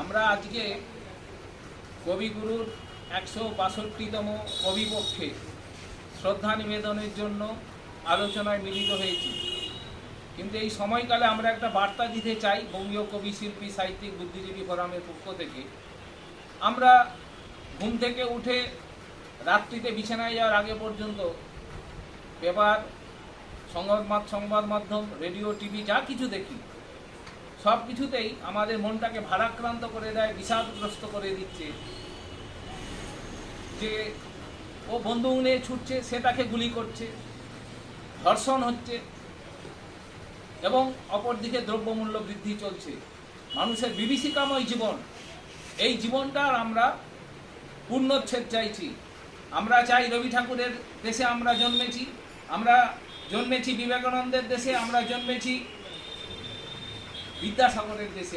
আমরা আজকে কবিগুরুর ১৬২তম কবিপক্ষে শ্রদ্ধা নিবেদনের জন্য আলোচনায় মিলিত হয়েছি। কিন্তু এই সময়কালে আমরা একটা বার্তা দিতে চাই বঙ্গীয় কবি শিল্পী সাহিত্যিক বুদ্ধিজীবী ফোরামের পক্ষ থেকে। আমরা ঘুম থেকে উঠে রাত্রিতে বিছানায় যাওয়ার আগে পর্যন্ত পেপার, সংবাদ মাধ্যম, রেডিও, টিভি যা কিছু দেখি, সব কিছুতেই আমাদের মনটাকে ভারাক্রান্ত করে দেয়, বিষাদগ্রস্ত করে দিচ্ছে। যে ও বন্দুক নিয়ে ছুটছে, সে তাকে গুলি করছে, ধর্ষণ হচ্ছে এবং অপরদিকে দ্রব্যমূল্য বৃদ্ধি চলছে। মানুষের বিভীষিকাময় জীবন, এই জীবনটার আমরা পূর্ণচ্ছেদ চাইছি। আমরা চাই রবি ঠাকুরের দেশে আমরা জন্মেছি বিবেকানন্দের দেশে, আমরা জন্মেছি বিদ্যাসাগরের দেশে।